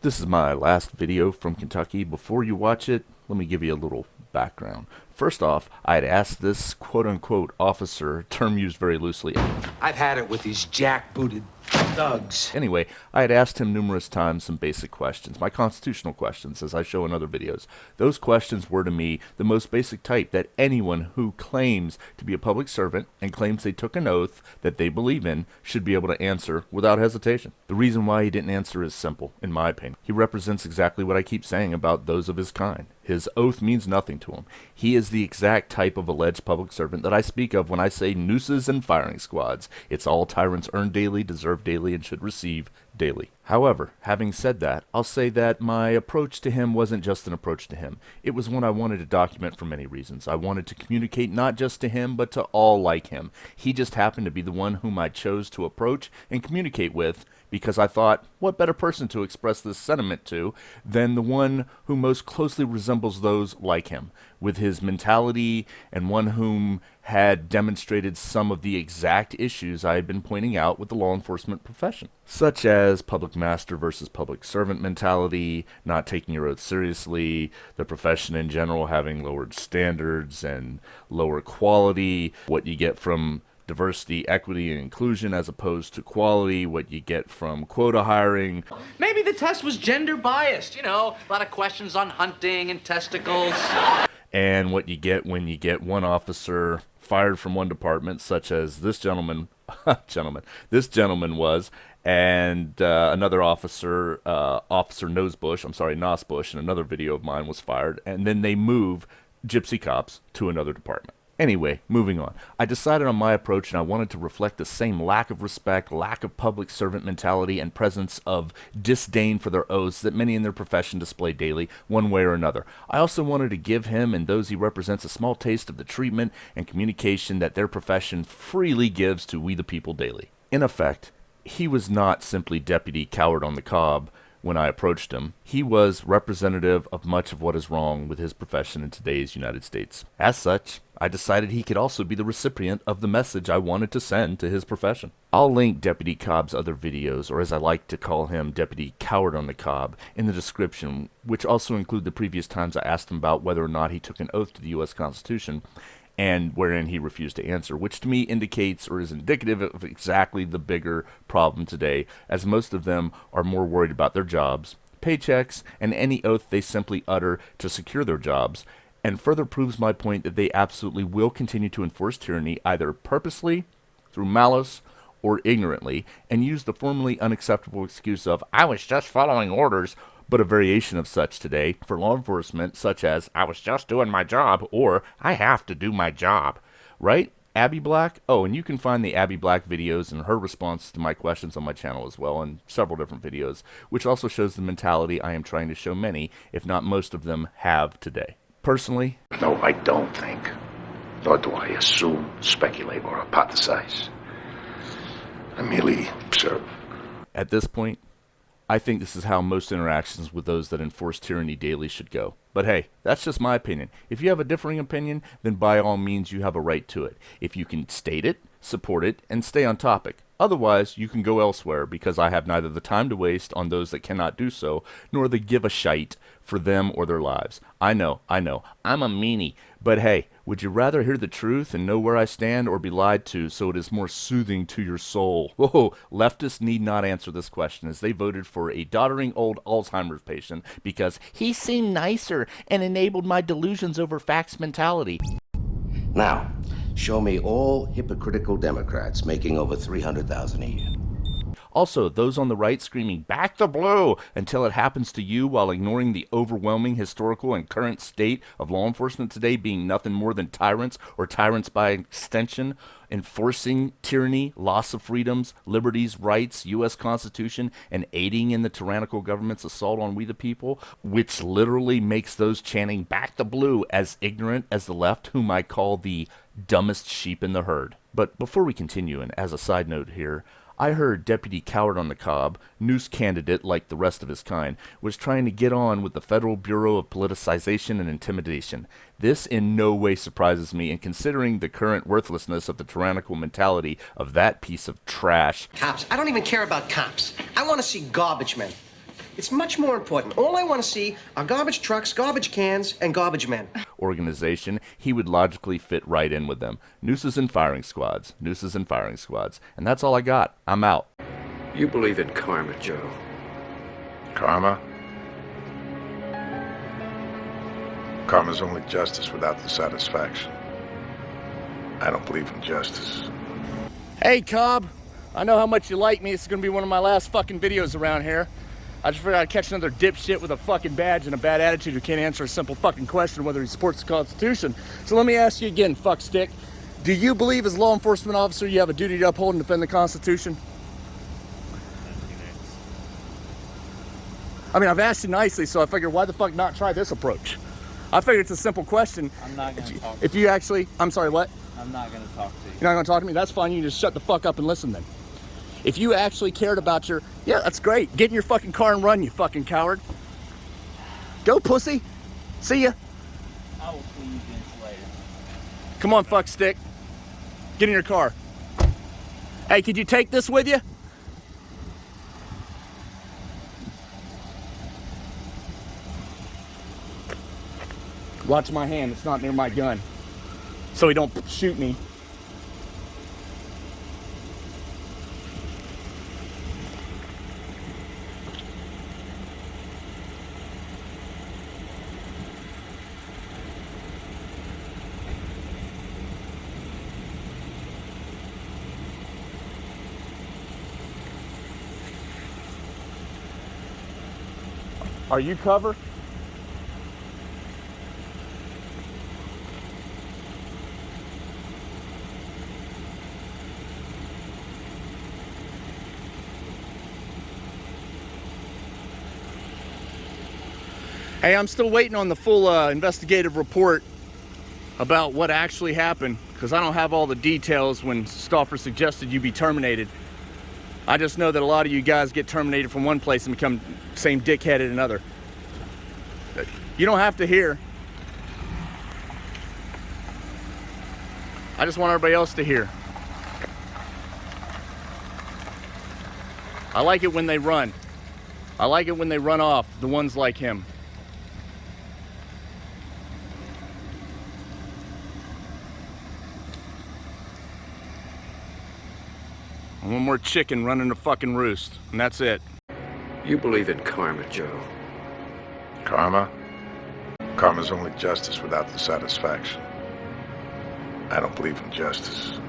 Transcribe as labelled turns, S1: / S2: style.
S1: This is my last video from Kentucky. Before you watch it, let me give you a little background. First off, I had asked this quote-unquote officer, term used very loosely.
S2: I've had it with these jackbooted thugs.
S1: Anyway, I had asked him numerous times some basic questions, my constitutional questions, as I show in other videos. Those questions were to me the most basic type that anyone who claims to be a public servant and claims they took an oath that they believe in should be able to answer without hesitation. The reason why he didn't answer is simple, in my opinion. He represents exactly what I keep saying about those of his kind. His oath means nothing to him. He is the exact type of alleged public servant that I speak of when I say nooses and firing squads. It's all tyrants earn daily, deserve daily, and should receive daily. However, having said that, I'll say that my approach to him wasn't just an approach to him. It was one I wanted to document for many reasons. I wanted to communicate not just to him, but to all like him. He just happened to be the one whom I chose to approach and communicate with, because I thought, what better person to express this sentiment to than the one who most closely resembles those like him, with his mentality, and one whom had demonstrated some of the exact issues I had been pointing out with the law enforcement profession, such as public master versus public servant mentality, not taking your oath seriously, the profession in general having lowered standards and lower quality, what you get from diversity, equity, and inclusion as opposed to quality, what you get from quota hiring.
S3: Maybe the test was gender biased, a lot of questions on hunting and testicles.
S1: And what you get when you get one officer fired from one department, such as this gentleman was, and another officer, Officer Nosbush, in another video of mine was fired, and then they move gypsy cops to another department. Anyway, moving on. I decided on my approach, and I wanted to reflect the same lack of respect, lack of public servant mentality, and presence of disdain for their oaths that many in their profession display daily, one way or another. I also wanted to give him and those he represents a small taste of the treatment and communication that their profession freely gives to we the people daily. In effect, he was not simply Deputy Coward-on-the-Cobb when I approached him. He was representative of much of what is wrong with his profession in today's United States. As such, I decided he could also be the recipient of the message I wanted to send to his profession. I'll link Deputy Cobb's other videos, or as I like to call him, Deputy Coward-on-the-Cobb, in the description, which also include the previous times I asked him about whether or not he took an oath to the U.S. Constitution, and wherein he refused to answer, which to me indicates or is indicative of exactly the bigger problem today, as most of them are more worried about their jobs, paychecks, and any oath they simply utter to secure their jobs, and further proves my point that they absolutely will continue to enforce tyranny either purposely, through malice, or ignorantly, and use the formerly unacceptable excuse of, I was just following orders, but a variation of such today for law enforcement, such as, I was just doing my job, or I have to do my job. Right? Abby Black? Oh, and you can find the Abby Black videos and her response to my questions on my channel as well, and several different videos, which also shows the mentality I am trying to show many, if not most of them, have today. Personally,
S4: no, I don't think, nor do I assume, speculate, or hypothesize. I merely observe.
S1: At this point, I think this is how most interactions with those that enforce tyranny daily should go. But hey, that's just my opinion. If you have a differing opinion, then by all means you have a right to it. If you can state it, support it, and stay on topic. Otherwise, you can go elsewhere, because I have neither the time to waste on those that cannot do so, nor the give a shite for them or their lives. I know, I'm a meanie, but hey, would you rather hear the truth and know where I stand, or be lied to so it is more soothing to your soul? Whoa, leftists need not answer this question, as they voted for a doddering old Alzheimer's patient because he seemed nicer and enabled my delusions over facts mentality.
S5: Now, show me all hypocritical Democrats making over $300,000 a year.
S1: Also, those on the right screaming, back the blue, until it happens to you, while ignoring the overwhelming historical and current state of law enforcement today being nothing more than tyrants, or tyrants by extension, enforcing tyranny, loss of freedoms, liberties, rights, U.S. Constitution, and aiding in the tyrannical government's assault on we the people, which literally makes those chanting back the blue as ignorant as the left, whom I call the dumbest sheep in the herd. But before we continue, and as a side note here, I heard Deputy Coward-on-the-Cobb, noose candidate like the rest of his kind, was trying to get on with the Federal Bureau of Politicization and Intimidation. This in no way surprises me, and considering the current worthlessness of the tyrannical mentality of that piece of trash.
S6: Cops. I don't even care about cops. I want to see garbage men. It's much more important. All I want to see are garbage trucks, garbage cans, and garbage men.
S1: Organization, he would logically fit right in with them. Nooses and firing squads. Nooses and firing squads. And that's all I got. I'm out.
S7: You believe in karma, Joe.
S4: Karma? Karma's only justice without the satisfaction. I don't believe in justice.
S8: Hey, Cobb. I know how much you like me. This is gonna be one of my last fucking videos around here. I just figured I'd catch another dipshit with a fucking badge and a bad attitude who can't answer a simple fucking question whether he supports the Constitution. So let me ask you again, fuckstick. Do you believe as a law enforcement officer you have a duty to uphold and defend the Constitution? I mean, I've asked you nicely, so I figured why the fuck not try this approach? I figured it's a simple question.
S9: I'm not gonna talk to you.
S8: If you actually, I'm sorry, what?
S9: I'm not gonna talk to you.
S8: You're not gonna talk to me? That's fine, you can just shut the fuck up and listen then. If you actually cared about your, yeah, that's great. Get in your fucking car and run, you fucking coward. Go, pussy. See ya.
S9: I will see you again later.
S8: Come on, fuck stick. Get in your car. Hey, could you take this with you? Watch my hand, it's not near my gun. So he don't shoot me. Are you cover? Hey, I'm still waiting on the full investigative report about what actually happened, because I don't have all the details when Stauffer suggested you be terminated. I just know that a lot of you guys get terminated from one place and become same dickhead at another. You don't have to hear. I just want everybody else to hear. I like it when they run. I like it when they run off, the ones like him. One more chicken running the fucking roost, and that's it.
S7: You believe in karma, Joe.
S4: Karma? Karma's only justice without the satisfaction. I don't believe in justice.